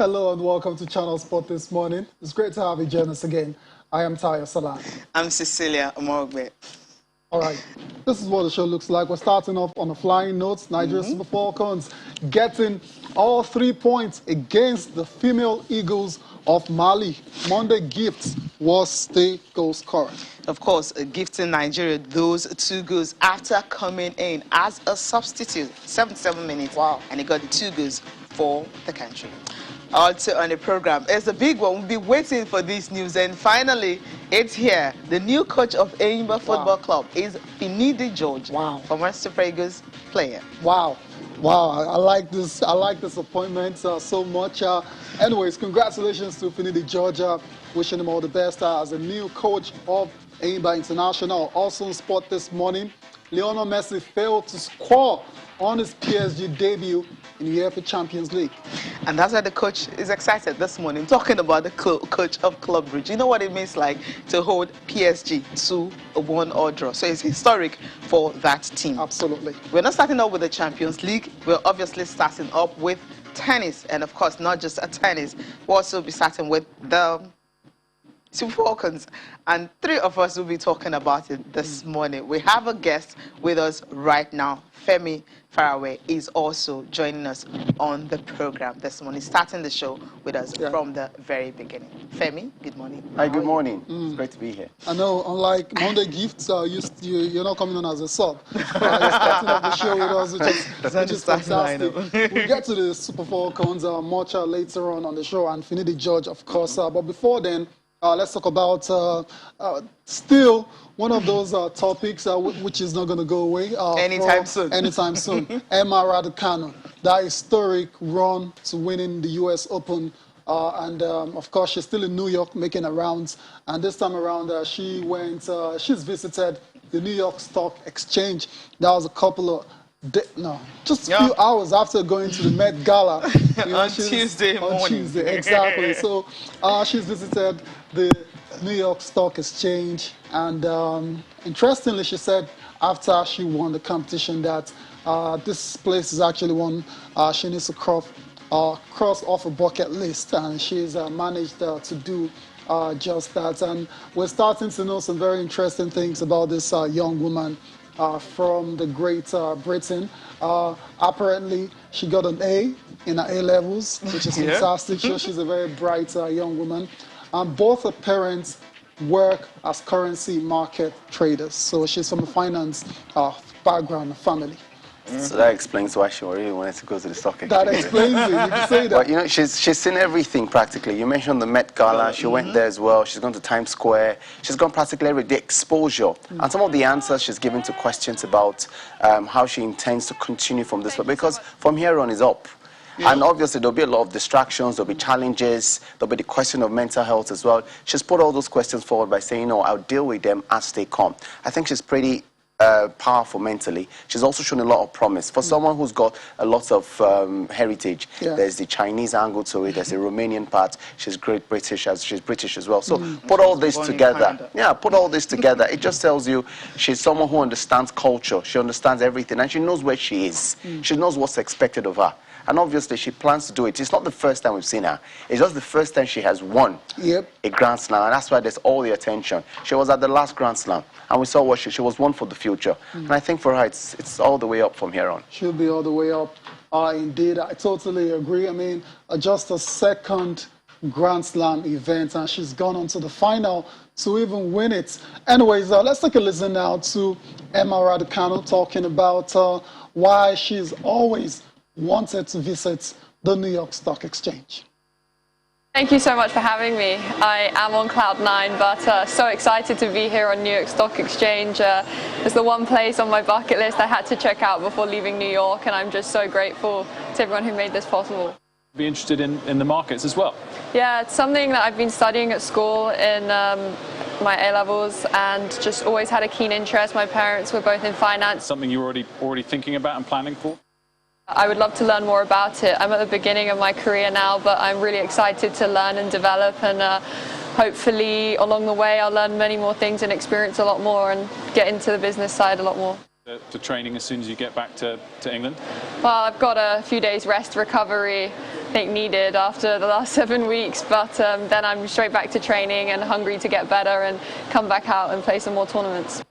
Hello and welcome to Channel Sport this morning. It's great to have you join us again. I am Tayo Salah. I'm Cecilia Omogbe. All right, this is what the show looks like. We're starting off on a flying note. Nigeria Super Falcons getting all 3 points against the female Eagles of Mali. Monday gift was the goal scorer. Of course, gifting Nigeria those 2 goals after coming in as a substitute, 77 minutes. Wow. And he got the 2 goals for the country. Also on the program, it's a big one. We'll be waiting for this news. And finally, it's here. The new coach of Enyimba Football Club is Finidi George. Wow. Former Super Eagles player. Wow. Wow, I like this. I like this appointment so much. Anyways, congratulations to Finidi George. Wishing him all the best as a new coach of Enyimba International. Also in sport this morning, Lionel Messi failed to score on his PSG debut in the UEFA Champions League. And that's why the coach is excited this morning, talking about the coach of Club Brugge. You know what it means like to hold PSG to a 1-1 draw. So it's historic for that team. Absolutely. We're not starting off with the Champions League. We're obviously starting up with tennis. And of course, not just a tennis. We'll also be starting with the Super Falcons, and 3 of us will be talking about it this morning. We have a guest with us right now. Femi Faraway is also joining us on the program this morning, starting the show with us from the very beginning. Femi, good morning. Hi, good morning. It's great to be here. I know, unlike Monday Gifts, you're not coming on as a sub. You're starting off the show with us, which is fantastic. We'll get to the Super Falcons much later on the show, and Finidi George, of course. But before then, let's talk about still one of those topics which is not going to go away. Anytime soon. Anytime soon. Emma Raducanu, that historic run to winning the US Open. Of course, she's still in New York making her rounds. And this time around, she's visited the New York Stock Exchange. That was a couple of just a few hours after going to the Met Gala. On Tuesday morning. On Tuesday, exactly. So she's visited the New York Stock Exchange. And interestingly, she said after she won the competition that this place is actually one she needs to cross off a bucket list. And she's managed to do just that. And we're starting to know some very interesting things about this young woman. From the Great Britain. Apparently, she got an A in her A-levels, which is fantastic. So she's a very bright young woman. Both her parents work as currency market traders. So she's from a finance background, family. So that explains why she really wanted to go to the stock exchange. That explains it. You can say that. But you know, she's seen everything practically. You mentioned the Met Gala. She went there as well. She's gone to Times Square. She's gone practically every day. Exposure. And some of the answers she's given to questions about how she intends to continue from this. But because from here on is up. And obviously, there'll be a lot of distractions, there'll be challenges, there'll be the question of mental health as well. She's put all those questions forward by saying, no, I'll deal with them as they come. I think she's pretty powerful mentally. She's also shown a lot of promise. For someone who's got a lot of heritage, there's the Chinese angle to it, there's the Romanian part, she's British as well. So put all this together. Yeah, put all this together. It just tells you she's someone who understands culture, she understands everything, and she knows where she is. She knows what's expected of her. And obviously, she plans to do it. It's not the first time we've seen her. It's just the first time she has won a Grand Slam. And that's why there's all the attention. She was at the last Grand Slam. And we saw what she was one for the future. And I think for her, it's all the way up from here on. She'll be all the way up. Indeed, I totally agree. I mean, just a second Grand Slam event, and she's gone on to the final to even win it. Anyways, let's take a listen now to Emma Raducanu talking about why she's always wanted to visit the New York Stock Exchange. Thank you so much for having me. I am on cloud 9, but so excited to be here on New York Stock Exchange. It's the one place on my bucket list I had to check out before leaving New York, and I'm just so grateful to everyone who made this possible. Be interested in the markets as well? Yeah, it's something that I've been studying at school in my A-levels, and just always had a keen interest. My parents were both in finance. Something you're already thinking about and planning for? I would love to learn more about it. I'm at the beginning of my career now, but I'm really excited to learn and develop, and hopefully along the way I'll learn many more things and experience a lot more and get into the business side a lot more. For training as soon as you get back to England? Well, I've got a few days rest recovery, I think, needed after the last 7 weeks, but then I'm straight back to training and hungry to get better and come back out and play some more tournaments.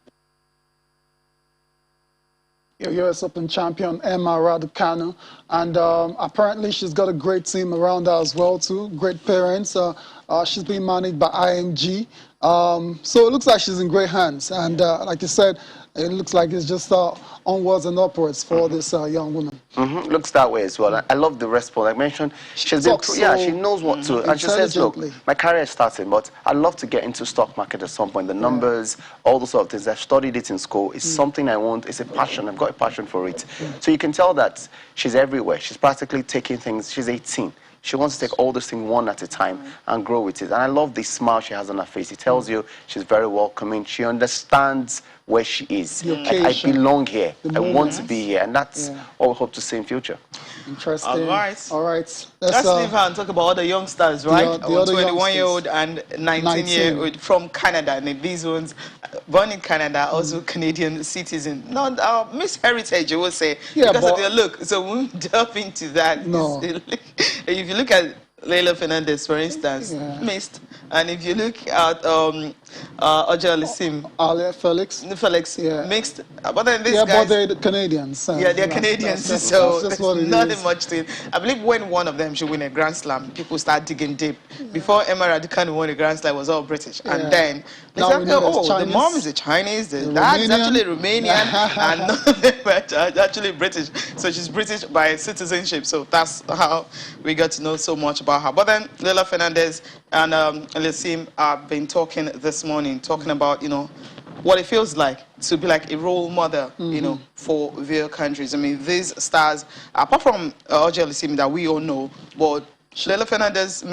Your US Open champion, Emma Raducanu, and apparently she's got a great team around her as well too, great parents. She's being managed by IMG, so it looks like she's in great hands, and like you said, it looks like it's just onwards and upwards for this young woman. Looks that way as well. I love the response. I mentioned she's been, she knows what to, and she says, look, my career is starting, but I'd love to get into stock market at some point. The numbers, all those sort of things. I've studied it in school. It's something I want. It's a passion. I've got a passion for it. So you can tell that she's everywhere. She's practically taking things. She's 18. She wants to take all these things one at a time and grow with it. And I love the smile she has on her face. It tells you she's very welcoming. She understands where she is. I belong here. I want to be here. And that's what we hope to see in future. Interesting. All right. All right. Let's leave her and talk about other youngsters, right? The other 21-year-old and 19-year-old from Canada. And these ones, born in Canada, also Canadian citizen. Not Miss Heritage, you will say, because of their look. So we'll delve into that. No. If you look at Leila Fernandez, for instance, missed. And if you look at Oja Alisim, Felix, mixed. But then these guys, but they're the Canadians. they're Canadians, so there's nothing much to it. I believe when one of them should win a Grand Slam, people start digging deep. Before Emma Raducanu won a Grand Slam, it was all British. And then they said, the mom is a Chinese, the dad's actually Romanian, and none of them are actually British. So she's British by citizenship. So that's how we got to know so much about her. But then Leila Fernandez and Alisim have been talking this morning, talking about, what it feels like to be like a role model, for their countries. I mean, these stars, apart from Oja Alisim that we all know, but Leila Fernandez,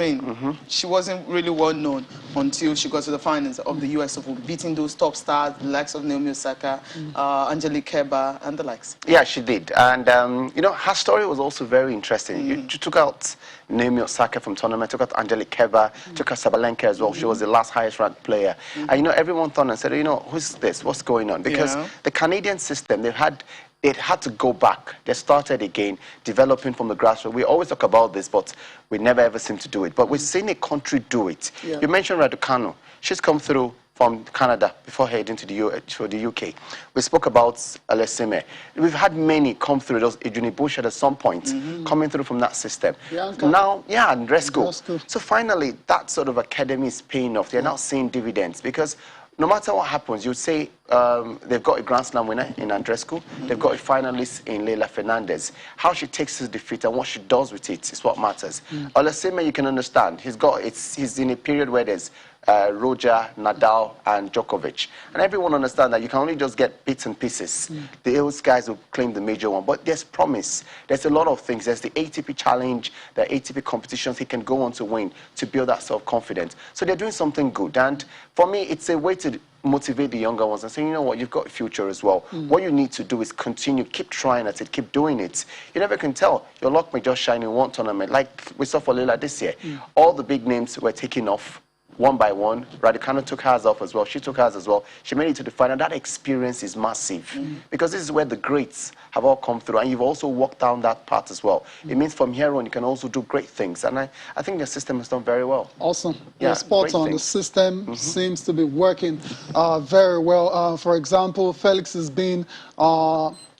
she wasn't really well known until she got to the finals of the US Open, beating those top stars, the likes of Naomi Osaka, Angelique Kerber, and the likes. Yeah, she did. And, her story was also very interesting. You took out Naomi Osaka from tournament, took out Angelique Kerber, took out Sabalenka as well. She was the last highest ranked player. And, everyone thought and said, who's this? What's going on? Because the Canadian system, it had to go back. They started again, developing from the grassroots. We always talk about this, but we never ever seem to do it. But we've seen a country do it. You mentioned Raducanu. She's come through from Canada before heading to the UK. We spoke about Alessime. We've had many come through. Those Ejuni Bush at some point coming through from that system. Now, and Resco. So finally, that sort of academy is paying off. They're now seeing dividends because no matter what happens, you'd say they've got a Grand Slam winner in Andrescu. They've got a finalist in Leila Fernandez. How she takes his defeat and what she does with it is what matters. Olasime, you can understand. He's in a period where there's Roger, Nadal, and Djokovic. And everyone understands that you can only just get bits and pieces. Those guys will claim the major one. But there's promise. There's a lot of things. There's the ATP Challenge, the ATP competitions he can go on to win to build that self-confidence. So they're doing something good. And for me, it's a way to motivate the younger ones and say, you know what, you've got a future as well. What you need to do is continue, keep trying at it, keep doing it. You never can tell. Your luck may just shine in one tournament. Like we saw for Leila this year. All the big names were taking off one by one. Raducanu took hers off as well. She took hers as well. She made it to the final. That experience is massive because this is where the greats have all come through, and you've also walked down that path as well. It means from here on you can also do great things, and I think the system has done very well. Awesome. Yeah, spot on. The system seems to be working very well. For example, Felix has been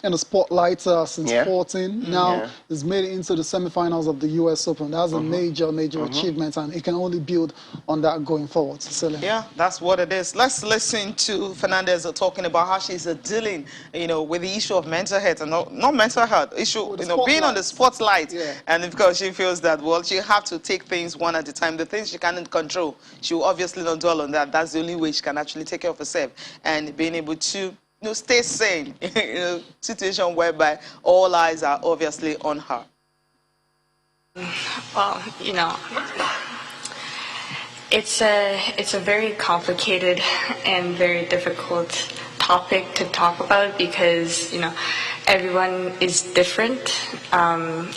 in the spotlight since 14. Now he's made it into the semifinals of the US Open. That's a major achievement, and he can only build on that going forward. Yeah, that's what it is. Let's listen to Fernandez talking about how she's dealing, with the issue of mental health, and not mental health issue, being on the spotlight. And because she feels that, well, she have to take things one at a time. The things she cannot control, she will obviously not dwell on that. That's the only way she can actually take care of herself, and being able to stay sane in a situation whereby all eyes are obviously on her. Well, it's a very complicated and very difficult topic to talk about because, everyone is different.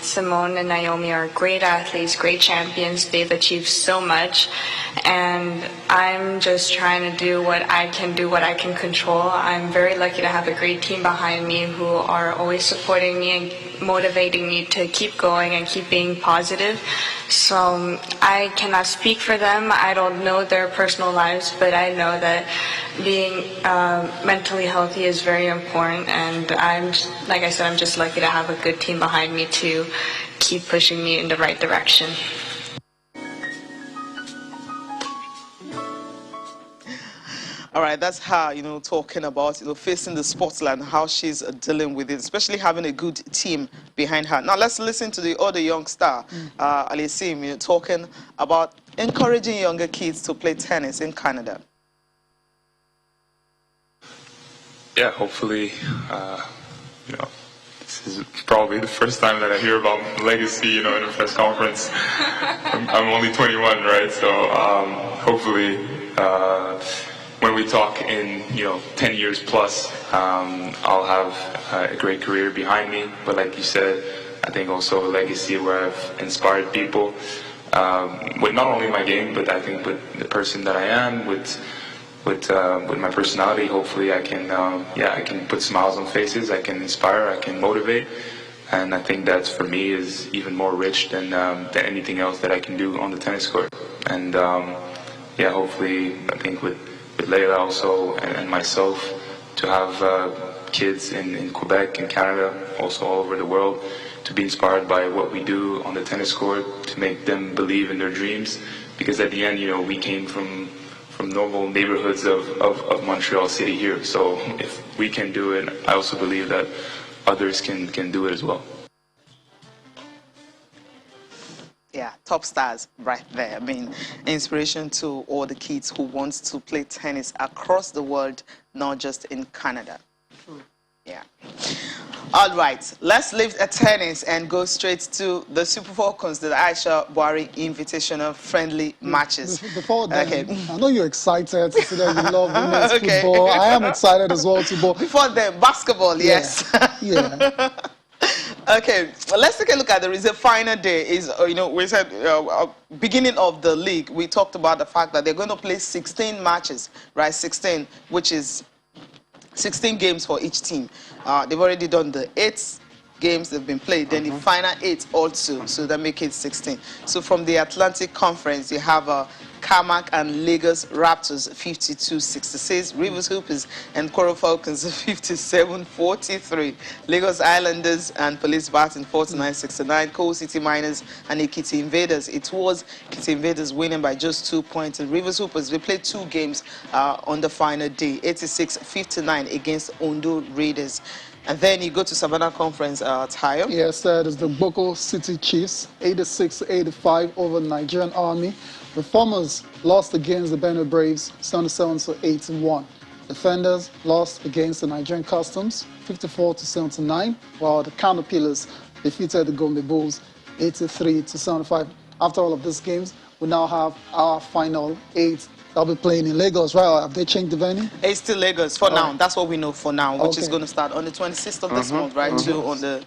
Simone and Naomi are great athletes, great champions. They've achieved so much. And I'm just trying to do what I can do, what I can control. I'm very lucky to have a great team behind me who are always supporting me and motivating me to keep going and keep being positive. So I cannot speak for them. I don't know their personal lives, but I know that being mentally healthy is very important. And like I said, I'm just lucky to have a good team behind me to keep pushing me in the right direction. All right, that's her, talking about, facing the spotlight and how she's dealing with it, especially having a good team behind her. Now, let's listen to the other young star, Alisim, talking about encouraging younger kids to play tennis in Canada. Yeah, hopefully, this is probably the first time that I hear about legacy, in a press conference. I'm only 21, right? So hopefully, when we talk in 10 years plus, I'll have a great career behind me. But like you said, I think also a legacy where I've inspired people with not only my game, but I think with the person that I am, with my personality. Hopefully, I can put smiles on faces. I can inspire. I can motivate. And I think that for me is even more rich than anything else that I can do on the tennis court. And hopefully, I think with Leila also and myself, to have kids in Quebec and Canada, also all over the world, to be inspired by what we do on the tennis court, to make them believe in their dreams. Because at the end, we came from normal neighborhoods of Montreal City here. So if we can do it, I also believe that others can do it as well. Yeah, top stars right there. I mean, inspiration to all the kids who want to play tennis across the world, not just in Canada. Yeah. All right, let's leave tennis and go straight to the Super Falcons, the Aisha Buhari Invitational friendly matches. Before then, I know you're excited to see that you love women's football. I am excited as well to. Before then, basketball, yes. Yeah. Okay, well, let's take a look at the result. Final day is, we said beginning of the league, we talked about the fact that they're going to play 16 matches, right? 16, which is 16 games for each team. They've already done the 8 games they've been played, then the final 8 also, so that make it 16. So from the Atlantic Conference, you have Carmack and Lagos Raptors 52-66, Rivers Hoopers and Coral Falcons 57-43, Lagos Islanders and Police Barton 49-69, Coal City Miners and Ekiti Invaders. It was Ekiti Invaders winning by just 2 points, and Rivers Hoopers, they played 2 games on the final day, 86-59 against Ondo Raiders. And then you go to Savannah Conference, Tayo. Yes, that is the Boko City Chiefs, 86-85 over Nigerian Army. Reformers lost against the Benue Braves, 77-81. Defenders lost against the Nigerian Customs, 54-79, while the Caterpillars defeated the Gombe Bulls, 83-75. After all of these games, we now have our final 8. They'll be playing in Lagos, right? Have they changed the venue? It's still Lagos for now. That's what we know for now, which is going to start on the 26th of this month, right? To on the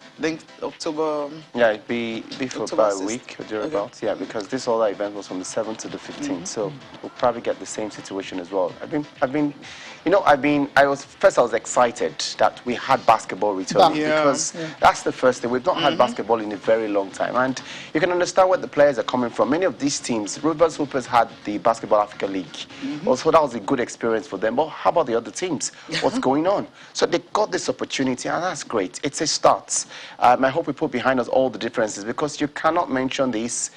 October. Yeah, it'd be for October about 6th. a week or thereabouts. Okay. Yeah, because this other event was from the 7th to the 15th, so we'll probably get the same situation as well. I was excited that we had basketball returning because that's the first thing. We've not had basketball in a very long time, and you can understand where the players are coming from. Many of these teams, Rivers Hoopers had the Basketball Africa League. Also, that was a good experience for them. But how about the other teams? What's going on? So they got this opportunity, and that's great. It's a start. I hope we put behind us all the differences, because you cannot mention this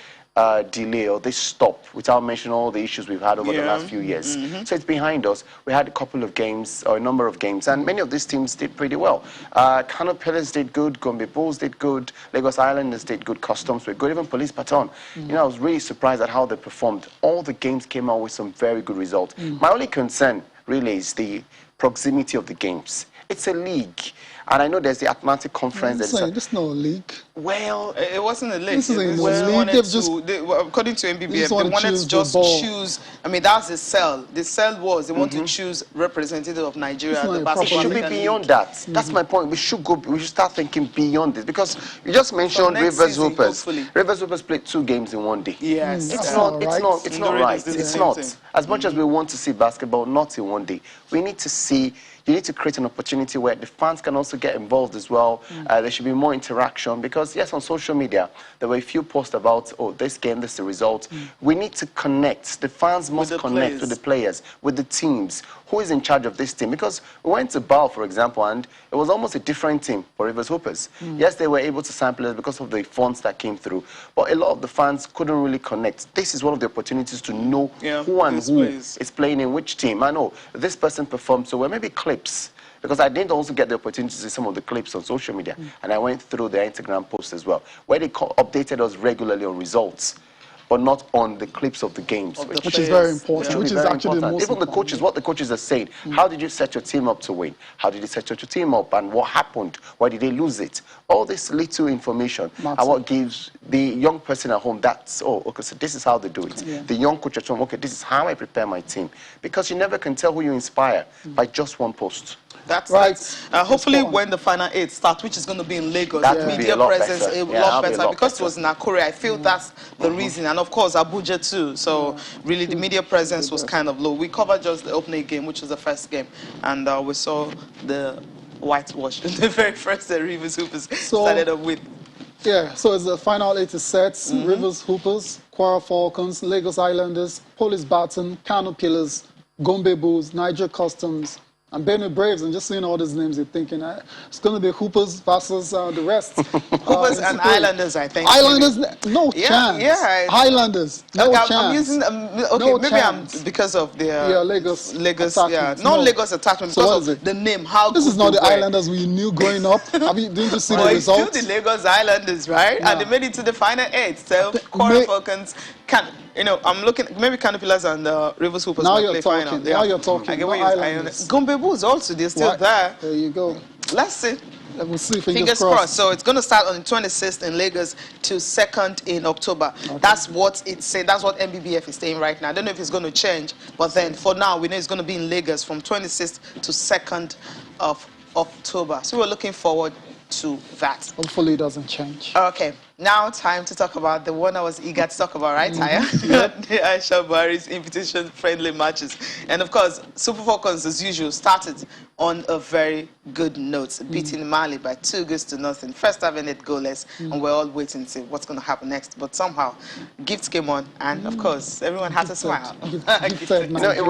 delay or this stop without mentioning all the issues we've had over the last few years. So it's behind us. We had a couple of games, or a number of games, and many of these teams did pretty well. Kano Pillars did good, Gombe Bulls did good, Lagos Islanders did good, Customs were good, even Police Baton. I was really surprised at how they performed. All the games came out with some very good results. My only concern really is the proximity of the games. It's a league. And I know there's the Atlantic Conference. This is no league. Well, it wasn't a league. This is a league. They've According to MBBF, they want wanted to to just choose. choose. I mean, that's the cell. The cell was they want to choose representative of Nigeria. It's The not a it should be African beyond League. that. That's my point. We should go. We should start thinking beyond this, because you just mentioned next Rivers season, Hoopers. hopefully. Rivers Hoopers played 2 games in 1 day. Yes, It's That's not. not It's right. not. It's not Ndori right. does the It's same not. thing. As much as we want to see basketball, not in 1 day. We need to see. You need to create an opportunity where the fans can also get involved as well. There should be more interaction, because yes, on social media there were a few posts about, oh, this game, this is the result. We need to connect. The fans must connect with the players, with the teams. Who is in charge of this team? Because we went to Bal, for example, and it was almost a different team for Rivers Hoopers. Yes, they were able to sign players because of the funds that came through, but a lot of the fans couldn't really connect. This is one of the opportunities to know who and who is playing in which team. I know this person performed so well, maybe clips. Because I didn't also get the opportunity to see some of the clips on social media, and I went through their Instagram posts as well, where they updated us regularly on results, but not on the clips of the games, Which is very important, which is actually the most Even the coaches, what the coaches are saying, how did you set your team up to win? How did you set your team up, and what happened? Why did they lose it? All this little information, and what gives the young person at home that's, oh, okay, so this is how they do it. The young coach at home, okay, this is how I prepare my team. Because you never can tell who you inspire by just one post. That's right. Hopefully, when the final 8 starts, which is going to be in Lagos, the media presence a lot better. Because it was in Akure, I feel that's the reason. And of course, Abuja too. So really, the media presence was kind of low. We covered just the opening game, which was the first game, and we saw the whitewash in the very first Rivers Hoopers started up with. Yeah, so it's the final 8 sets. Rivers Hoopers, Kwara Falcons, Lagos Islanders, Police Baton, Kano Pillars, Gombe Bulls, Niger Customs, and Benue Braves. And just seeing all these names, you're thinking it's going to be Hoopers versus the rest. Hoopers and Islanders, I think. Islanders, no chance. Yeah. Highlanders, no chance. I'm using, maybe because of their Lagos attachment. Not Lagos attachment, because of the name. How this is not the Islanders we knew growing up. Didn't you see the results? It's still the Lagos Islanders, right? And they made it to the final 8. So Kwara Falcons can. I'm looking, maybe Canopilas and Rivers Hoopers now might you're play talking. final. Now you're talking. I get what you're saying. Gombe Bulls also, they're still there. There you go. Let's see. We'll see. Fingers crossed. So it's going to start on the 26th in Lagos till 2nd in October. Okay. That's what it's saying. That's what MBBF is saying right now. I don't know if it's going to change, but then for now, we know it's going to be in Lagos from 26th to 2nd of October. So we're looking forward to that. Hopefully it doesn't change. Okay. Now time to talk about the one I was eager to talk about, right, Taya? The Aisha Buhari's invitation-friendly matches. And of course, Super Falcons, as usual, started on a very good note, beating Mali by 2-0. First half ended goalless, and we're all waiting to see what's going to happen next. But somehow, gifts came on, and of course, everyone had to smile. It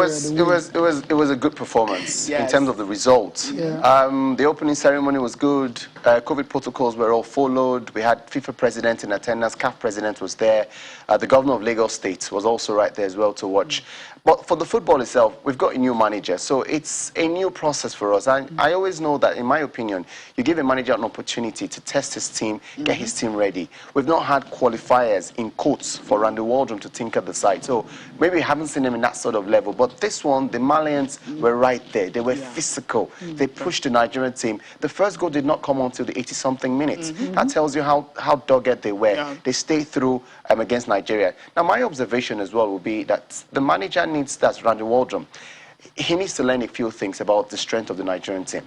was a good performance in terms of the results. The opening ceremony was good. COVID protocols were all followed. We had FIFA president in attendance, CAF president was there. The governor of Lagos State was also right there as well to watch. But for the football itself, we've got a new manager, so it's a new process for us. And I always know that, in my opinion, you give a manager an opportunity to test his team, get his team ready. We've not had qualifiers, in quotes, for Randy Waldron to tinker the side. So maybe we haven't seen him in that sort of level. But this one, the Malians were right there. They were physical. They pushed the Nigerian team. The first goal did not come on until the 80-something minutes. That tells you how dogged they were. They stayed through against Nigeria. Now, my observation as well will be that the manager that's Randy Waldron. He needs to learn a few things about the strength of the Nigerian team.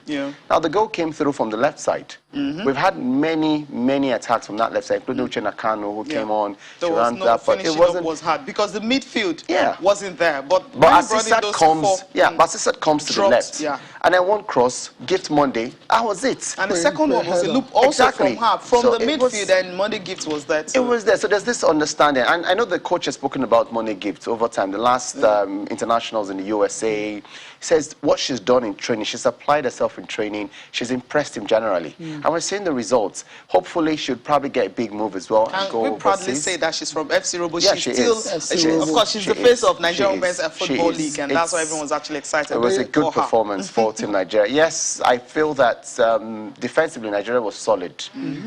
Now, the goal came through from the left side. We've had many attacks from that left side, including Raducanu, who came on. There was no finishing up was hard because the midfield wasn't there. But Assisat comes to the left. And then one cross, Gift Monday, that was it. And the second one was a loop also from her, from the midfield, and Monday Gift was there too. It was there. So there's this understanding. And I know the coach has spoken about Monday Gift over time. The last internationals in the USA, he says what she's done in training, she's applied herself in training, she's impressed him generally. And we're seeing the results. Hopefully, she'll probably get a big move as well. And go we proudly overseas. say that she's from FC Robo. Yeah, she's she still, is. of course, she's the face of Nigerian Women's Football League, and that's why everyone's actually excited. It was a good performance for Team Nigeria. Yes, I feel that defensively, Nigeria was solid.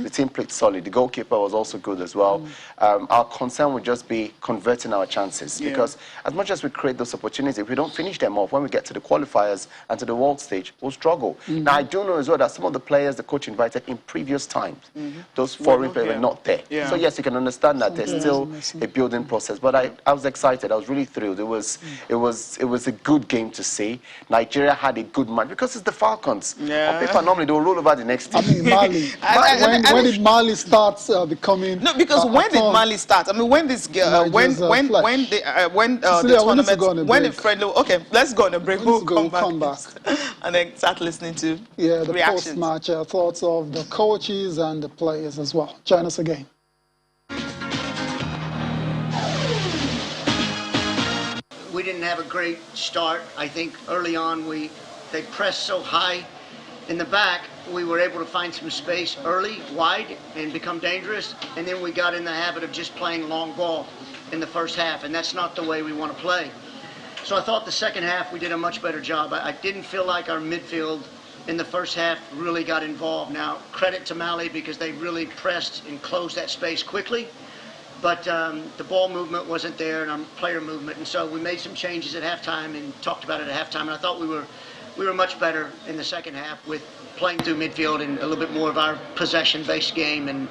The team played solid. The goalkeeper was also good as well. Our concern would just be converting our chances, because as much as we create those opportunities, if we don't finish them off, when we get to the qualifiers and to the world stage, we'll struggle. Now, I do know as well that some of the players the coach invited in previous times, those foreign players were not there. So yes, you can understand that there's still a building process. But I was excited. I was really thrilled. It was a good game to see. Nigeria had a good match because it's the Falcons. On paper, normally they will roll over the next team. I mean, Mali. When did Mali start becoming? No, because when did Mali start? I mean, when this when the friendly. Okay, let's go on a break. We'll come back and then start listening to the reactions. post-match thoughts of the coaches and the players as well. Join us again. We didn't have a great start. I think early on they pressed so high in the back, we were able to find some space early, wide, and become dangerous. And then we got in the habit of just playing long ball in the first half, and that's not the way we want to play. So I thought the second half we did a much better job. I didn't feel like our midfield in the first half really got involved. Now, credit to Mali because they really pressed and closed that space quickly. But the ball movement wasn't there, and our player movement. And so we made some changes at halftime and talked about it at halftime. And I thought we were much better in the second half with playing through midfield and a little bit more of our possession-based game.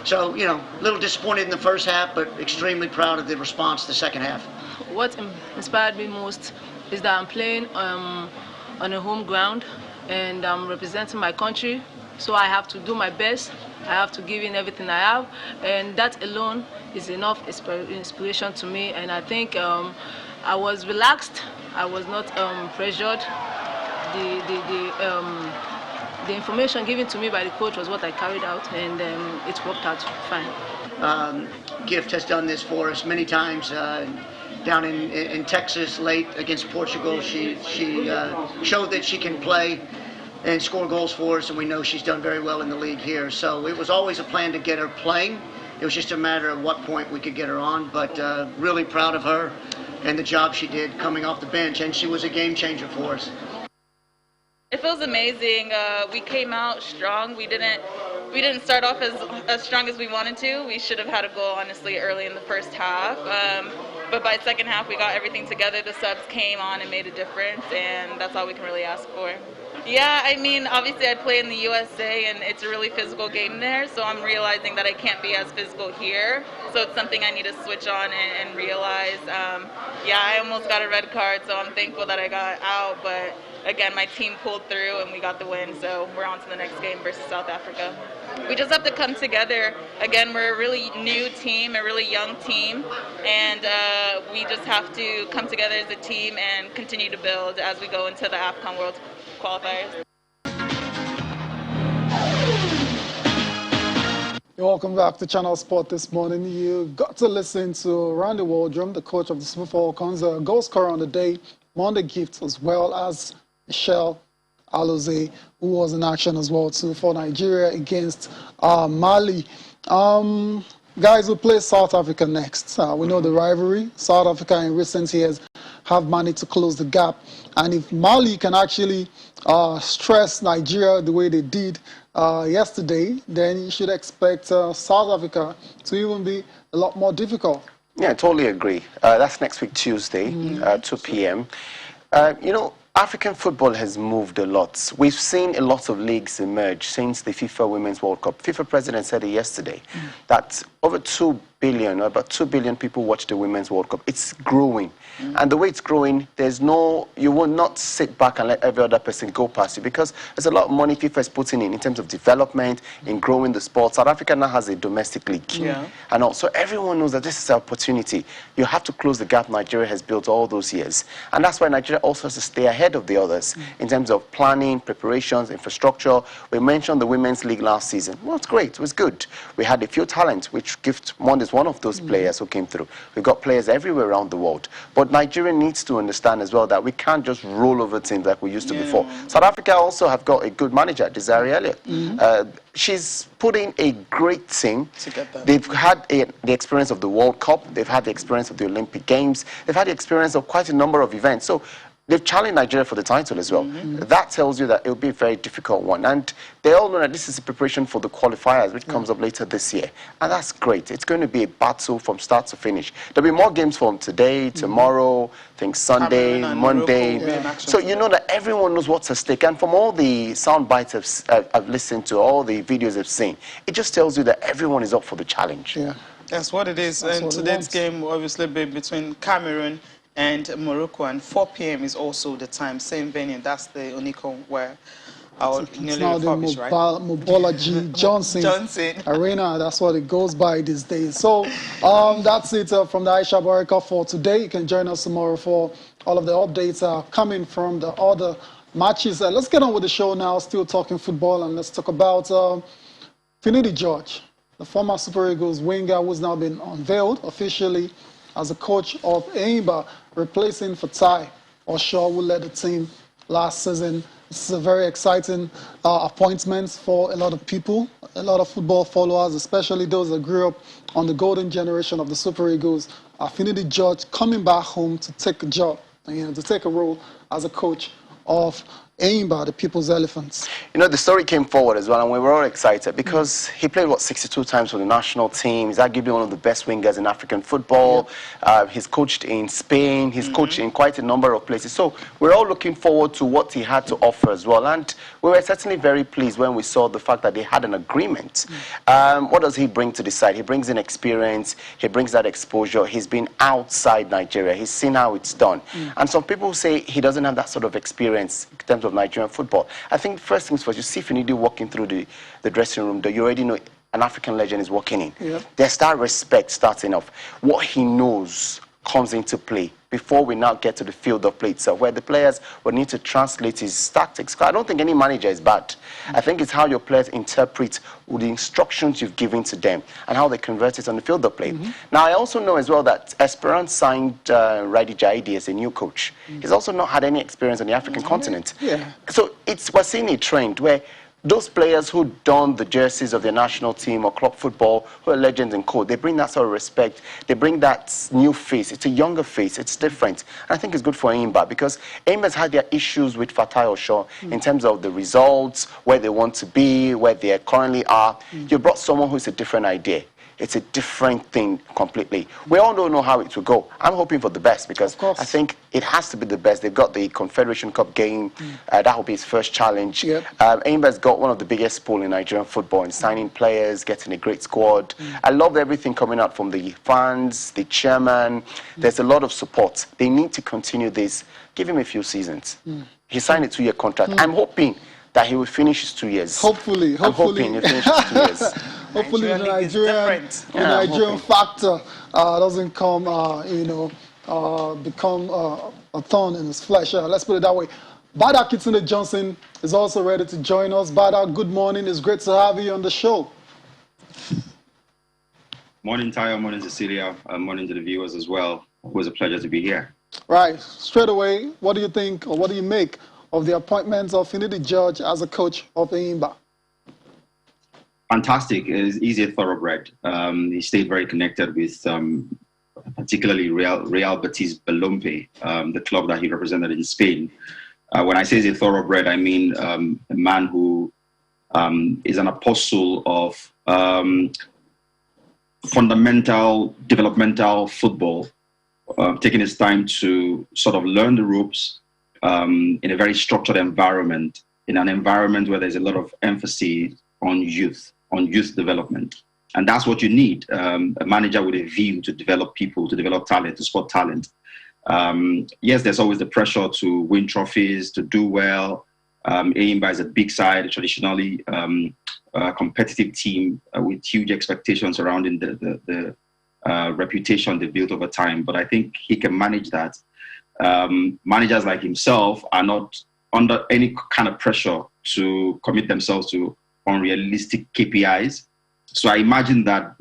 So, you know, a little disappointed in the first half, but extremely proud of the response the second half. What inspired me most is that I'm playing on a home ground and I'm representing my country. So I have to do my best. I have to give in everything I have, and that alone is enough inspiration to me. And I think I was relaxed. I was not pressured. The information given to me by the coach was what I carried out, and it worked out fine. Gift has done this for us many times. Down in Texas, late against Portugal, she showed that she can play and score goals for us, and we know she's done very well in the league here. So it was always a plan to get her playing. It was just a matter of what point we could get her on, but really proud of her and the job she did coming off the bench, and she was a game changer for us. It feels amazing. We came out strong. We didn't start off as strong as we wanted to. We should have had a goal, honestly, early in the first half. But by second half, we got everything together. The subs came on and made a difference, and that's all we can really ask for. Yeah, I mean, obviously I play in the USA, and it's a really physical game there, so I'm realizing that I can't be as physical here. So it's something I need to switch on and realize. Yeah, I almost got a red card, so I'm thankful that I got out, but again, my team pulled through and we got the win, so we're on to the next game versus South Africa. We just have to come together. Again, we're a really new team, a really young team, and we just have to come together as a team and continue to build as we go into the AFCON World qualifiers. Welcome back to Channel Sport this morning. You got to listen to Randy Waldrum, the coach of the Super Falcons, goal scorer on the day, Monday Gift, as well as Michelle Alozie, who was in action as well too for Nigeria against Mali. Guys, we play South Africa next. We know the rivalry. South Africa in recent years have managed to close the gap. And if Mali can actually stress Nigeria the way they did yesterday, then you should expect South Africa to even be a lot more difficult. Yeah, I totally agree. That's next week, Tuesday, 2 p.m. You know, African football has moved a lot. We've seen a lot of leagues emerge since the FIFA Women's World Cup. FIFA president said it yesterday that over 2 billion, or about 2 billion people watch the Women's World Cup. It's growing. And the way it's growing, you will not sit back and let every other person go past you, because there's a lot of money FIFA is putting in terms of development, in growing the sport. South Africa now has a domestic league. And also everyone knows that this is an opportunity. You have to close the gap Nigeria has built all those years. And that's why Nigeria also has to stay ahead of the others in terms of planning, preparations, infrastructure. We mentioned the Women's League last season. Well, it's great. It was good. We had a few talents, which Gift Mondays just one of those players who came through. We've got players everywhere around the world. But Nigeria needs to understand as well that we can't just roll over teams like we used to before. South Africa also have got a good manager, Desiree Elliott. She's put in a great team. They've had the experience of the World Cup. They've had the experience of the Olympic Games. They've had the experience of quite a number of events. So they've challenged Nigeria for the title as well. That tells you that it'll be a very difficult one. And they all know that this is a preparation for the qualifiers, which comes up later this year. And that's great. It's going to be a battle from start to finish. There'll be more games from today, tomorrow, I think Sunday, Monday. So you know that everyone knows what's at stake. And from all the sound bites I've listened to, all the videos I've seen, it just tells you that everyone is up for the challenge. Yeah. That's what it is. That's and today's game will obviously be between Cameroon and Morocco, and 4 p.m. is also the time, same venue. That's the Oniko where our newly refurbished, right? Mobola G. Johnson Arena. That's what it goes by these days. So that's it from the Aisha Baraka for today. You can join us tomorrow for all of the updates coming from the other matches. Let's get on with the show now. Still talking football, and let's talk about Finidi George, the former Super Eagles winger who's now been unveiled officially as a coach of Enyimba, replacing Fatai Osho, who led the team last season. This is a very exciting appointment for a lot of people, a lot of football followers, especially those that grew up on the golden generation of the Super Eagles. Finidi George coming back home to take a job, to take a role as a coach of Enyimba, the People's Elephants. You know, the story came forward as well, and we were all excited because he played, 62 times for the national team. He's arguably one of the best wingers in African football. He's coached in Spain. He's coached in quite a number of places. So we're all looking forward to what he had to offer as well. And we were certainly very pleased when we saw the fact that they had an agreement. What does he bring to the side? He brings in experience. He brings that exposure. He's been outside Nigeria. He's seen how it's done. And some people say he doesn't have that sort of experience in terms of Nigerian football. I think first things first, you see Finidi walking through the dressing room, that you already know an African legend is walking in. There's that respect starting off. What he knows comes into play before we now get to the field of play itself, where the players will need to translate his tactics. I don't think any manager is bad. I think it's how your players interpret the instructions you've given to them and how they convert it on the field of play. Now, I also know as well that Esperance signed Raducanu as a new coach. He's also not had any experience on the African continent. So we're seeing a trend where those players who don the jerseys of their national team or club football, who are legends and co, they bring that sort of respect. They bring that new face. It's a younger face. It's different. And I think it's good for Enyimba because Enyimba's had their issues with Fatai Osho in terms of the results, where they want to be, where they currently are. You brought someone who's a different idea. It's a different thing completely. We all don't know how it will go. I'm hoping for the best because I think it has to be the best. They've got the Confederation Cup game. That will be his first challenge. Enyimba's got one of the biggest pool in Nigerian football in signing players, getting a great squad. I love everything coming out from the fans, the chairman. There's a lot of support. They need to continue this. Give him a few seasons. He signed a 2-year contract. I'm hoping that he will finish his 2 years. Hopefully. I'm hoping he'll finish his 2 years. Hopefully the Nigerian factor doesn't come, become a thorn in his flesh. Let's put it that way. Bada Kitsune Johnson is also ready to join us. Bada, good morning. It's great to have you on the show. Morning, Tayo. Morning, Cecilia. Morning to the viewers as well. It was a pleasure to be here. Right. Straight away, what do you think or what do you make of the appointment of Finidi George as a coach of Enyimba? Fantastic. He's a thoroughbred. He stayed very connected with particularly Real Betis Balompié, the club that he represented in Spain. When I say he's a thoroughbred, I mean a man who is an apostle of fundamental developmental football, taking his time to sort of learn the ropes in a very structured environment, in an environment where there's a lot of emphasis on youth development. And that's what you need, a manager with a view to develop people, to develop talent, to spot talent. Yes, there's always the pressure to win trophies, to do well. Enyimba is a big side, traditionally competitive team with huge expectations surrounding the reputation they built over time. But I think he can manage that. Managers like himself are not under any kind of pressure to commit themselves to unrealistic KPIs. So I imagine that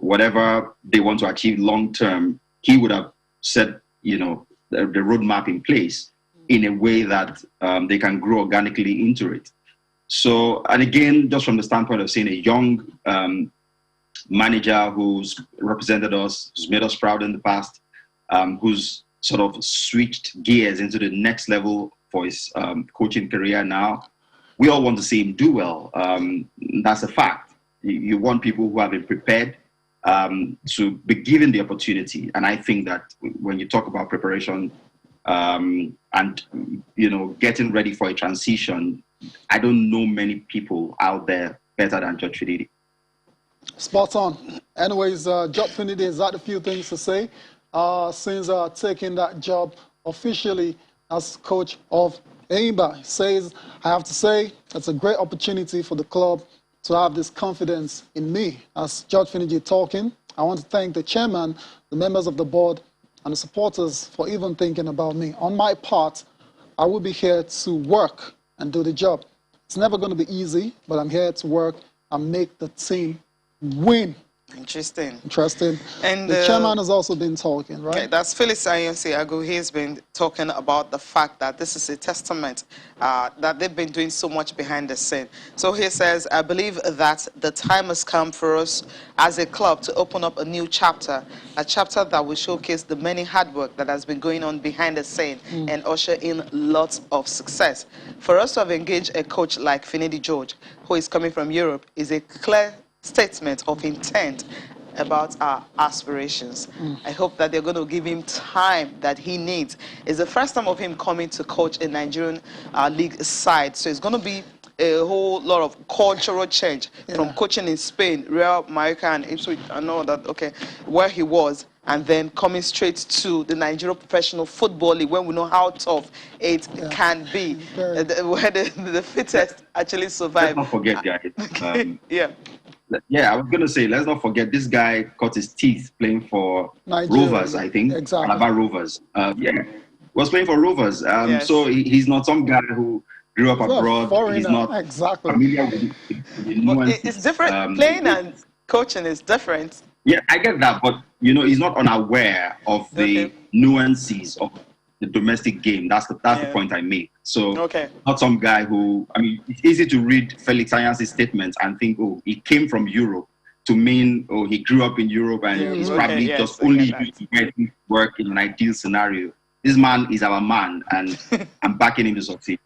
whatever they want to achieve long term, he would have set, you know, the roadmap in place in a way that they can grow organically into it. So, and again, just from the standpoint of seeing a young manager who's represented us, who's made us proud in the past, who's sort of switched gears into the next level for his coaching career now. We all want to see him do well. That's a fact. You want people who have been prepared to be given the opportunity. And I think that when you talk about preparation and, you know, getting ready for a transition, I don't know many people out there better than George Finidi. Spot on. Anyways, George Finidi has had a few things to say since taking that job officially as coach of Enyimba. He says, I have to say, it's a great opportunity for the club to have this confidence in me. As George Finidi talking, I want to thank the chairman, the members of the board, and the supporters for even thinking about me. On my part, I will be here to work and do the job. It's never going to be easy, but I'm here to work and make the team win. Interesting. And the chairman has also been talking, right? Okay, that's Phyllis Ayonsi-Agu. He's been talking about the fact that this is a testament that they've been doing so much behind the scene. So he says, I believe that the time has come for us as a club to open up a new chapter, a chapter that will showcase the many hard work that has been going on behind the scene and usher in lots of success. For us to have engaged a coach like Finidi George, who is coming from Europe, is a clear statement of intent about our aspirations. I hope that they're going to give him time that he needs. It's the first time of him coming to coach a Nigerian league side, so it's going to be a whole lot of cultural change from coaching in Spain, Real Mallorca and Ipswich. I know that, okay, where he was, and then coming straight to the Nigerian Professional Football League when we know how tough it can be, where the fittest actually survive. Let's not forget, guys. Yeah. Yeah, I was going to say, let's not forget, this guy cut his teeth playing for Nigeria, Rovers, I think. Exactly. Calabar Rovers. Was playing for Rovers. So he's not some guy who grew up abroad. He's not familiar with the nuances. It's different. Playing and coaching is different. Yeah, I get that. But, you know, he's not unaware of the nuances of the domestic game. That's the point I make. So not some guy who, I mean, it's easy to read Felix Ayansi's statements and think, oh, he came from Europe, to mean, oh, he grew up in Europe and he's probably just only used to get work in an ideal scenario. This man is our man, and I'm backing him to succeed.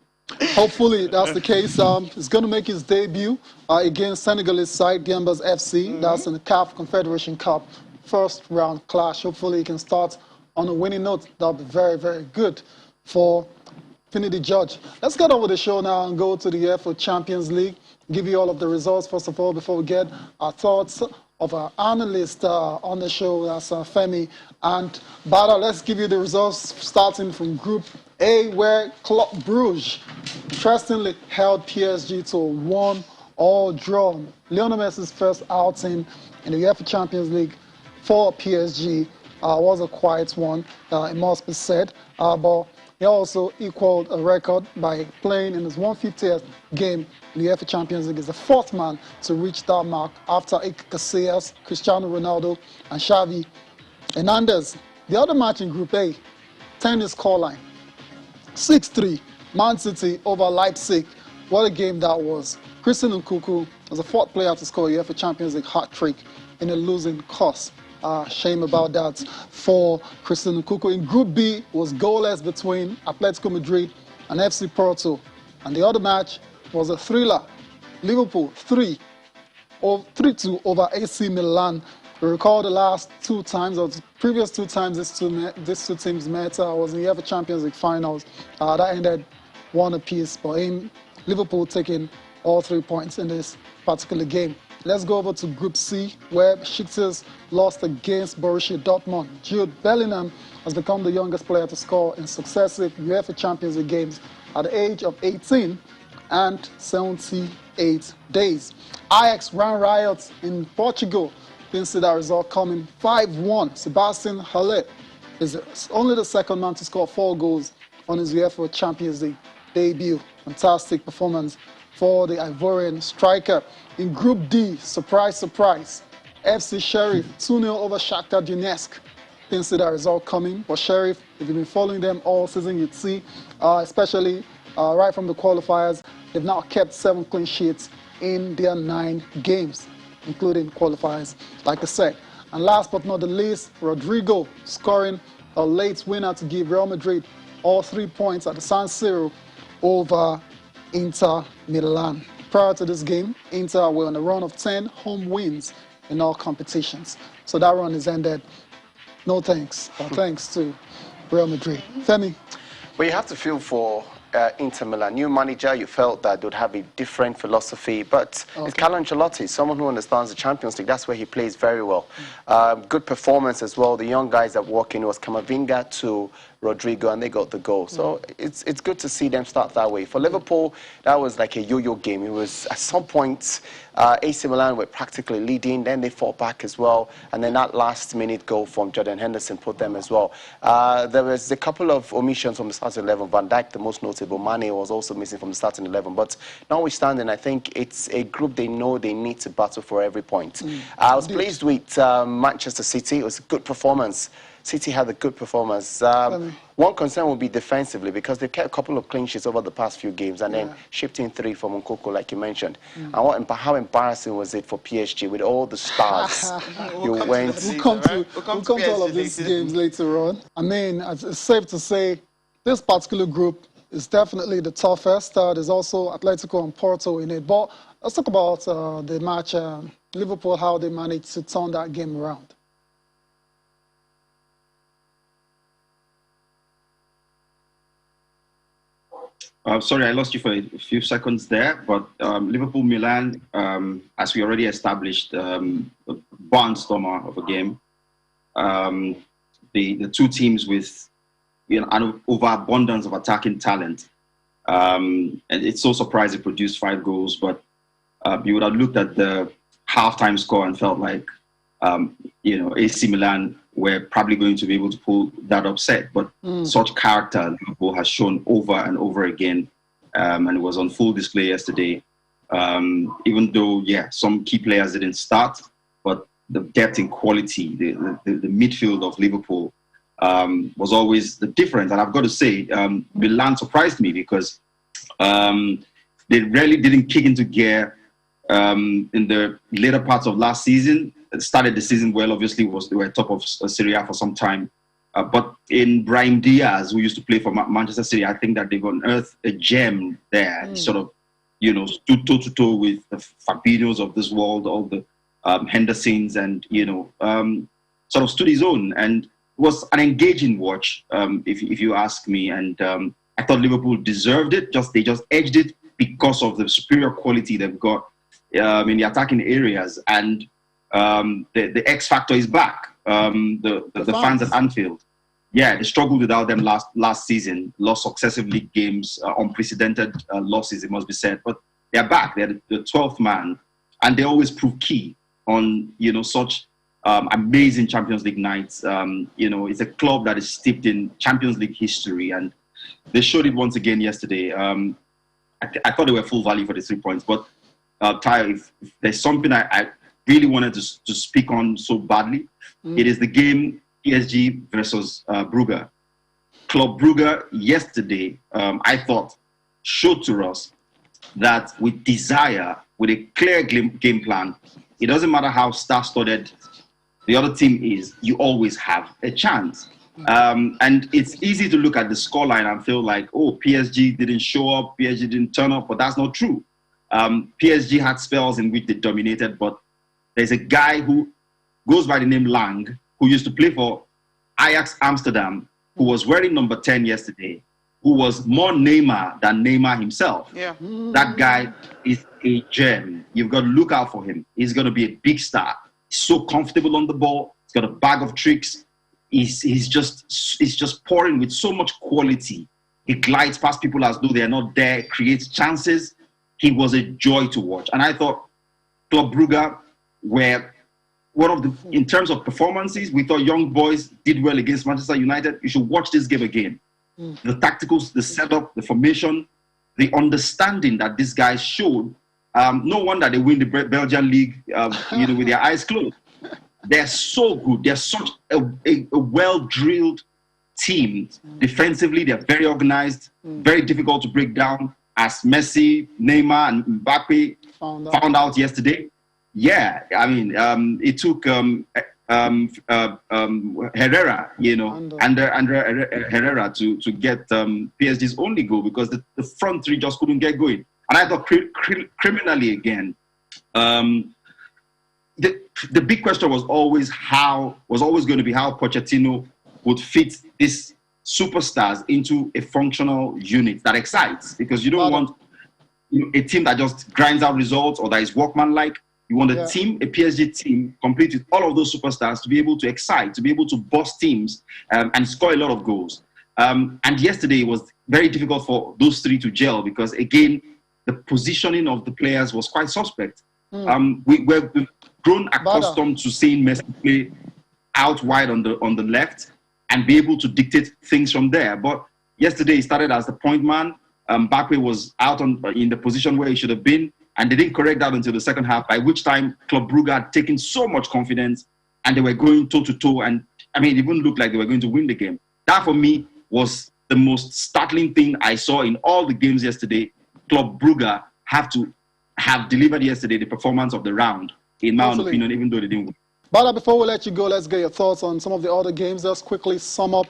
Hopefully that's the case. He's going to make his debut against Senegalese side, Gambas FC. That's in the CAF Confederation Cup first round clash. Hopefully he can start on a winning note. That'll be very, very good for Finidi George. Let's get on with the show now and go to the UEFA Champions League. Give you all of the results, first of all, before we get our thoughts of our analyst on the show. That's Femi and Bada. Let's give you the results starting from Group A, where Club Brugge interestingly held PSG to a 1-all draw. Lionel Messi's first outing in the UEFA Champions League for PSG was a quiet one, it must be said, but he also equaled a record by playing in his 150th game in the UEFA Champions League. He's the fourth man to reach that mark after Iker Casillas, Cristiano Ronaldo, and Xavi Hernandez. The other match in Group A, tennis scoreline, 6-3, Man City over Leipzig. What a game that was. Christian Nkunku was the fourth player to score a UEFA Champions League hat-trick in a losing cause. Shame about that for Christian Nkunku. In Group B was goalless between Atletico Madrid and FC Porto. And the other match was a thriller. Liverpool 3-2 over AC Milan. We recall the last two times, or the previous two times these two teams met was in the UEFA Champions League finals. That ended 1 apiece, but Liverpool taking all 3 points in this particular game. Let's go over to Group C, where Besiktas lost against Borussia Dortmund. Jude Bellingham has become the youngest player to score in successive UEFA Champions League games at the age of 18 and 78 days. Ajax ran riot in Portugal. Didn't see that result coming. 5-1. Sebastian Haller is only the second man to score 4 goals on his UEFA Champions League debut. Fantastic performance for the Ivorian striker. In Group D, surprise, surprise, FC Sheriff 2-0 over Shakhtar Donetsk. Didn't see that result coming, but Sheriff, if you've been following them all season, you'd see, especially right from the qualifiers, they've now kept 7 clean sheets in their 9 games, including qualifiers, like I said. And last but not the least, Rodrigo scoring a late winner to give Real Madrid all 3 points at the San Siro over Inter Milan. Prior to this game, Inter were on a run of 10 home wins in all competitions. So that run is ended. No thanks, or thanks to Real Madrid. Femi? Well, you have to feel for Inter Milan. New manager, you felt that they'd have a different philosophy, but it's Carlo Ancelotti, someone who understands the Champions League. That's where he plays very well. Good performance as well. The young guys that walk in, it was Camavinga to Rodrigo, and they got the goal. So it's good to see them start that way. For Liverpool, that was like a yo-yo game. It was, at some point, AC Milan were practically leading, then they fought back as well, and then that last-minute goal from Jordan Henderson put them as well. There was a couple of omissions from the starting 11. Van Dijk, the most notable. Mane was also missing from the starting 11. But notwithstanding, I think it's a group they know they need to battle for every point. I was pleased with Manchester City. It was a good performance. City had a good performance. One concern will be defensively, because they've kept a couple of clean sheets over the past few games and then shipped in 3 from Nkoko, like you mentioned. And how embarrassing was it for PSG with all the stars you went? We'll come to all of these games later on. I mean, it's safe to say this particular group is definitely the toughest. There's also Atletico and Porto in it. But let's talk about the match, Liverpool, how they managed to turn that game around. Sorry, I lost you for a few seconds there, but Liverpool-Milan, as we already established, a barnstormer of a game. The two teams with an overabundance of attacking talent. And it's so surprising it produced 5 goals, but you would have looked at the halftime score and felt like, AC Milan were probably going to be able to pull that upset. But such character Liverpool has shown over and over again, and it was on full display yesterday. Even though, some key players didn't start, but the depth and quality, the midfield of Liverpool was always the difference. And I've got to say, Milan surprised me because they really didn't kick into gear in the later parts of last season. It started the season well, obviously, they were top of Serie A for some time. But in Brahim Diaz, who used to play for Manchester City, I think that they've unearthed a gem there. He sort of, stood toe-to-toe with the Fabinhos of this world, all the Hendersons, and, sort of stood his own. And it was an engaging watch, if you ask me. And I thought Liverpool deserved it. They just edged it because of the superior quality they've got in the attacking areas. And the X factor is back. The fans at Anfield, they struggled without them last season. Lost successive league games, unprecedented losses, it must be said. But they're back. They're the 12th man, and they always prove key on such amazing Champions League nights. It's a club that is steeped in Champions League history, and they showed it once again yesterday. I thought they were full value for the 3 points, but Ty, if there's something I really wanted to speak on so badly, it is the game PSG versus Brugge. Club Brugge yesterday, I thought, showed to us that with desire, with a clear game plan, it doesn't matter how star-studded the other team is, you always have a chance. And it's easy to look at the scoreline and feel like, PSG didn't show up, PSG didn't turn up, but that's not true. PSG had spells in which they dominated, but there's a guy who goes by the name Lang, who used to play for Ajax Amsterdam, who was wearing number 10 yesterday, who was more Neymar than Neymar himself. That guy is a gem. You've got to look out for him. He's going to be a big star. He's so comfortable on the ball. He's got a bag of tricks. He's just pouring with so much quality. He glides past people as though they're not there, creates chances. He was a joy to watch. And I thought Club Brugge were one of the, in terms of performances, we thought young boys did well against Manchester United. You should watch this game again. The tacticals, the setup, the formation, the understanding that these guys showed. No wonder they win the Belgian league, with their eyes closed. They're so good. They're such a well-drilled team. Defensively, they're very organized, very difficult to break down, as Messi, Neymar, and Mbappe found out yesterday. Yeah, I mean, it took Herrera, Andre Herrera to get PSG's only goal, because the front three just couldn't get going. And I thought criminally again. The big question was always going to be how Pochettino would fit these superstars into a functional unit that excites, because you don't want a team that just grinds out results or that is workmanlike. You want a PSG team, complete with all of those superstars, to be able to excite, to be able to bust teams and score a lot of goals. And yesterday it was very difficult for those three to gel, because again, the positioning of the players was quite suspect. We've grown accustomed to seeing Messi play out wide on the left and be able to dictate things from there. But yesterday he started as the point man. Mbappe was out in the position where he should have been, and they didn't correct that until the second half, by which time Club Brugge had taken so much confidence and they were going toe-to-toe, and I mean, it even looked like they were going to win the game. That, for me, was the most startling thing I saw in all the games yesterday. Club Brugge have to have delivered yesterday the performance of the round, in my own opinion, even though they didn't win. Bada, before we let you go, let's get your thoughts on some of the other games. Let's quickly sum up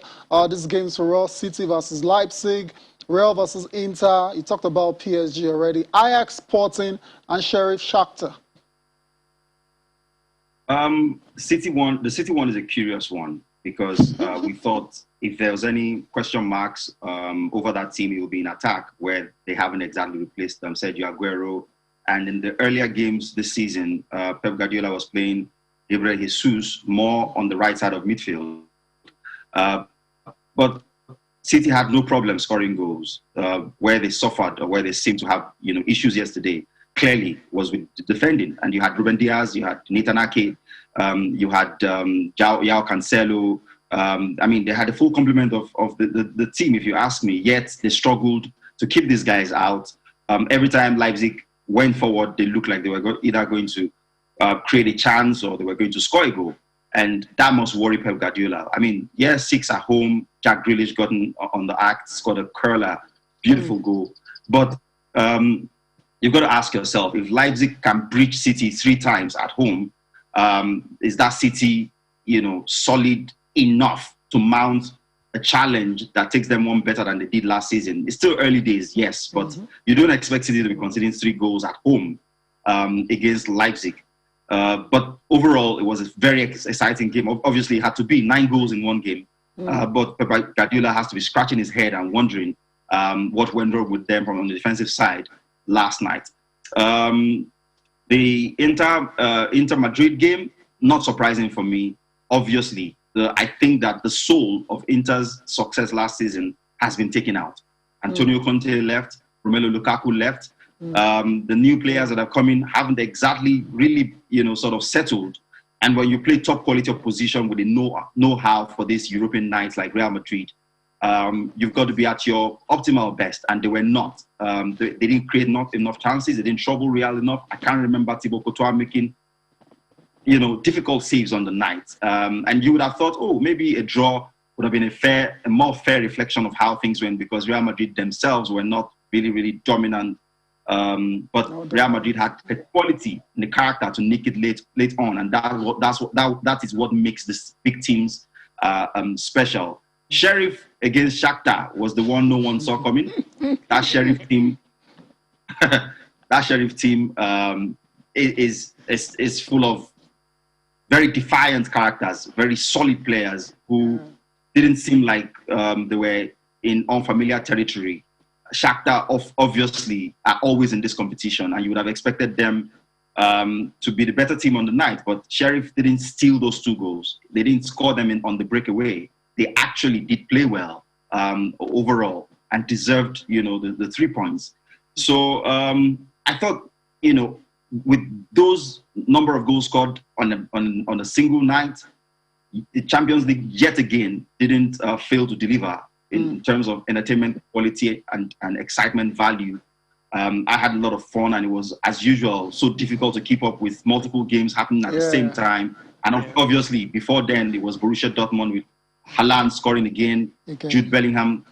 these games for us. City versus Leipzig, Real versus Inter. You talked about PSG already. Ajax, Sporting, and Sheriff Shakhtar. The City one is a curious one, because we thought if there was any question marks over that team, it would be in attack, where they haven't exactly replaced Sergio Aguero. And in the earlier games this season, Pep Guardiola was playing Gabriel Jesus more on the right side of midfield. But City had no problem scoring goals. Where they suffered, or where they seemed to have issues yesterday, clearly was with the defending. And you had Ruben Diaz, you had Nathan Ake, you had João Cancelo. I mean, they had a full complement of the team, if you ask me. Yet they struggled to keep these guys out. Every time Leipzig went forward, they looked like they were either going to create a chance or they were going to score a goal. And that must worry Pep Guardiola. I mean, 6 at home, Jack Grealish got on the act, scored a curler, beautiful goal. But you've got to ask yourself, if Leipzig can breach City 3 times at home, is that City, solid enough to mount a challenge that takes them one better than they did last season? It's still early days, yes, but you don't expect City to be conceding 3 goals at home against Leipzig. But overall, it was a very exciting game. Obviously, it had to be 9 goals in one game. But Pep Guardiola has to be scratching his head and wondering what went wrong with them from on the defensive side last night. The Inter Madrid game, not surprising for me. Obviously, I think that the soul of Inter's success last season has been taken out. Antonio Conte left, Romelu Lukaku left. The new players that have come in haven't exactly really, sort of settled. And when you play top quality opposition with a know-how for these European nights like Real Madrid, you've got to be at your optimal best, and they were not. They didn't create not enough chances. They didn't trouble Real enough. I can't remember Thibaut Courtois making, difficult saves on the night. And you would have thought, maybe a draw would have been a more fair reflection of how things went, because Real Madrid themselves were not really, really dominant. But Real Madrid had the quality and the character to nick it late on, and that is what makes these big teams special. Sheriff against Shakhtar was the one no one saw coming. That Sheriff team, is full of very defiant characters, very solid players who didn't seem like they were in unfamiliar territory. Shakhtar obviously are always in this competition, and you would have expected them to be the better team on the night. But Sheriff didn't steal those 2 goals. They didn't score them on the breakaway. They actually did play well overall and deserved, the 3 points. So I thought, with those number of goals scored on a single night, the Champions League yet again didn't fail to deliver in terms of entertainment quality and excitement value. I had a lot of fun, and it was, as usual, so difficult to keep up with multiple games happening at the same time. And obviously, before then, it was Borussia Dortmund with Haaland scoring again, Jude Bellingham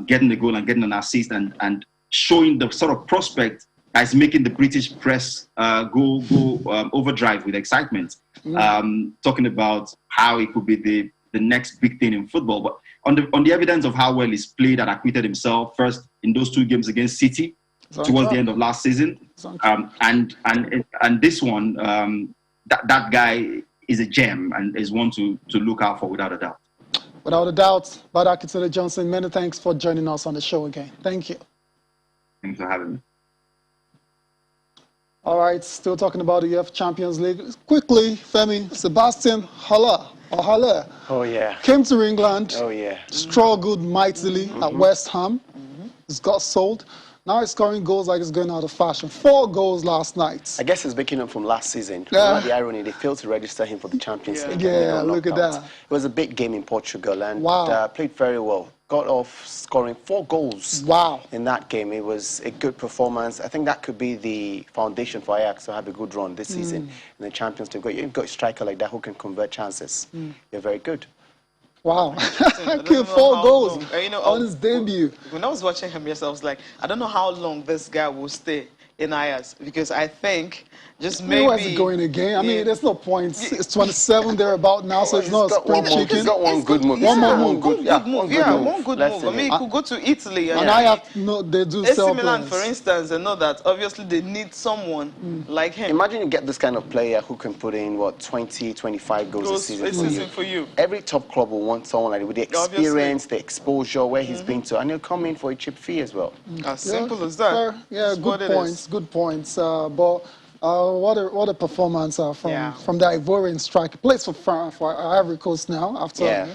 getting the goal and getting an assist, and showing the sort of prospect that is making the British press go overdrive with excitement. Talking about how it could be the next big thing in football. But on the evidence of how well he's played and acquitted himself, first in those 2 games against City towards the end of last season, and this one, that guy is a gem and is one to look out for without a doubt. Without a doubt. Badaki Johnson, many thanks for joining us on the show again. Thank you. Thanks for having me. All right, still talking about the UEFA Champions League. Quickly, Femi, Sebastian Haller, Oh, yeah. came to England, struggled mightily at West Ham. He's got sold. Now he's scoring goals like it's going out of fashion. 4 goals last night. I guess it's making up from last season. The irony, they failed to register him for the Champions League. Yeah, look at that. It was a big game in Portugal, and played very well. Got off scoring 4 goals in that game. It was a good performance. I think that could be the foundation for Ajax to have a good run this season in the Champions League. You've got a striker like that who can convert chances. You're very good. Wow. Killed 4 goals on his debut. When I was watching him yesterday, I was like, I don't know how long this guy will stay in Ajax, because I think just maybe... Where's it going again? I mean, there's no point. It's 27 there about now, so it's not a sprint chicken. He's got one good move. One more move. One good move. I mean, he could go to Italy. And Ajax, they do AC sell Milan, players. for instance, they know that obviously they need someone like him. Imagine you get this kind of player who can put in, 20, 25 goals a season for you. Every top club will want someone like that with the experience, the exposure, where he's been to, and he'll come in for a cheap fee as well. As simple as that. Yeah, good points. But what a performance from the Ivorian striker. Plays for Ivory Coast now after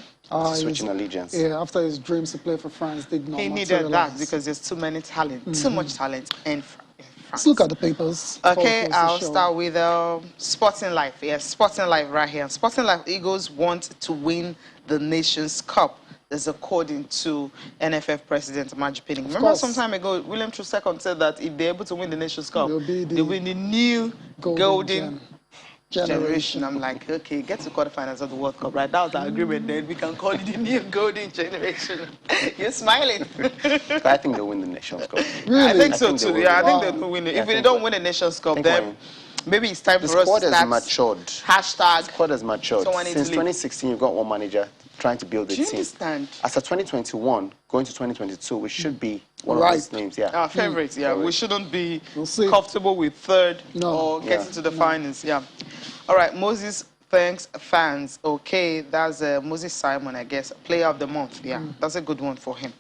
switching allegiance. Yeah, after his dreams to play for France did not He needed that because there's too many talent, too much talent in France. Let's look at the papers. Okay, I'll start with Sporting Life. Yes, Sporting Life right here. Sporting Life Eagles want to win the Nations Cup. That's according to NFF President Amaju Pinnick. Remember some time ago, William Troost-Ekong said that if they're able to win the Nations Cup, they'll be the new golden generation. I'm like, okay, get to quarterfinals of the World Cup, right? That was our agreement. Then we can call it the new golden generation. You're smiling. I think they'll win the Nations Cup. Really? I think so too. Yeah, I think they'll win it. If they don't win the Nations Cup, then maybe it's time for us to start. The squad has matured. Hashtag. The squad has matured. Since 2016, you've got one manager trying to build a team. Understand? After 2021, going to 2022, we should be one of those names. Yeah. Our favorites. Yeah, we shouldn't be comfortable with third or getting to the finals. Yeah. All right, Moses thanks fans. Okay, that's Moses Simon, I guess, player of the month. Yeah, that's a good one for him.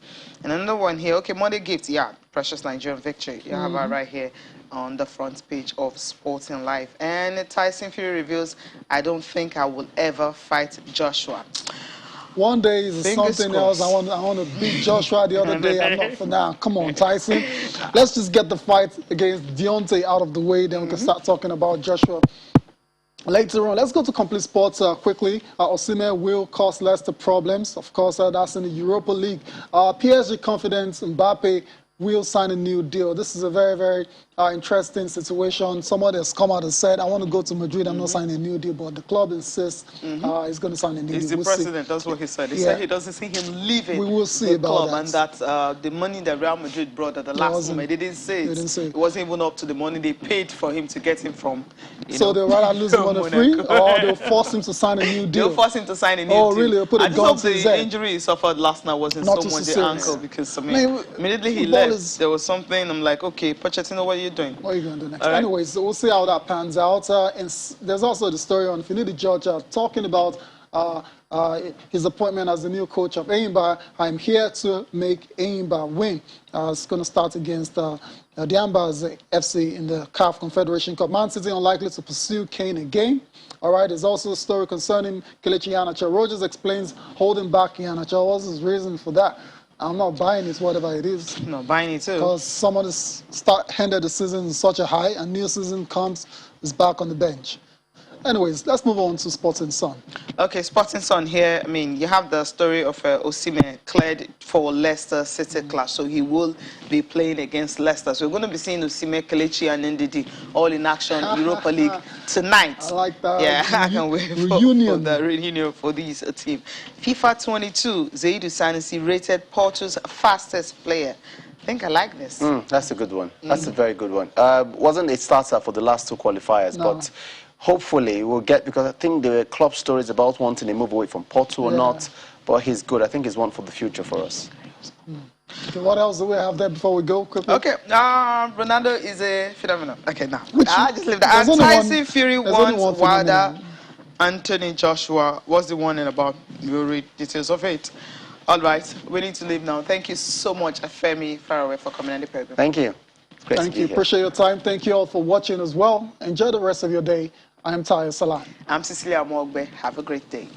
And another one here. Okay, Monday gift. Yeah, precious Nigerian victory. You have that right here on the front page of Sporting Life. And Tyson Fury reveals, I don't think I will ever fight Joshua. One day is something else. I want to beat Joshua. The other day, I'm not for now. Come on, Tyson. Let's just get the fight against Deontay out of the way. Then we can start talking about Joshua later on. Let's go to Complete Sports quickly. Osimhen will cause Leicester problems. Of course, that's in the Europa League. PSG confidence, Mbappe will sign a new deal. This is a very, very interesting situation. Someone has come out and said, I want to go to Madrid. I'm not signing a new deal, but the club insists he's going to sign a new deal. He's the president. That's what he said. He said he doesn't see him leaving the club, and that the money that Real Madrid brought at the last moment, they didn't say it. It wasn't even up to the money they paid for him to get him from. So they'll rather lose him on the free, or they'll force him to sign a new deal? They'll force him to sign a new deal. Oh, really? They'll put a gun to his head. The injury he suffered last night wasn't so much the ankle, because immediately he left, there was something. I'm like, okay, Pochettino, what are you doing? What are you going to do next? Anyways, so we'll see how that pans out. And there's also the story on Finidi George talking about his appointment as the new coach of Enyimba. I'm here to make Enyimba win. It's going to start against the Ambas FC in the CAF Confederation Cup. Man City unlikely to pursue Kane again. All right, there's also a story concerning Kelechi Iheanacho. Rogers explains holding back Iheanacho. What's his reason for that? I'm not buying it, whatever it is. I'm not buying it too. Because someone has ended the season in such a high, and new season comes, is back on the bench. Anyways, let's move on to Sports and Sun. Okay, Sporting Sun here. I mean, you have the story of Osimhen cleared for Leicester City clash, so he will be playing against Leicester. So we're going to be seeing Osimhen, Kelechi, and Ndidi all in action Europa League tonight. I like that. Yeah, I can wait for the reunion for this team. FIFA 22, Zaidou Sanusi rated Porto's fastest player. I think I like this. That's a good one. That's a very good one. Wasn't a starter for the last two qualifiers, but hopefully we'll get, because I think there were club stories about wanting to move away from Porto or not, but he's good. I think he's one for the future for us. Okay, what else do we have there before we go quickly? Okay, Ronaldo is a phenomenon. Okay, now I just leave that. And Tyson Fury wants Wilder. Anthony Joshua was the one in about. You'll read details of it. All right, we need to leave now. Thank you so much, Afemi Faraway, for coming on the program. Thank you. It's great to be here. Appreciate your time. Thank you all for watching as well. Enjoy the rest of your day. I am Tayo Salam. I'm Cecilia Mogbe. Have a great day.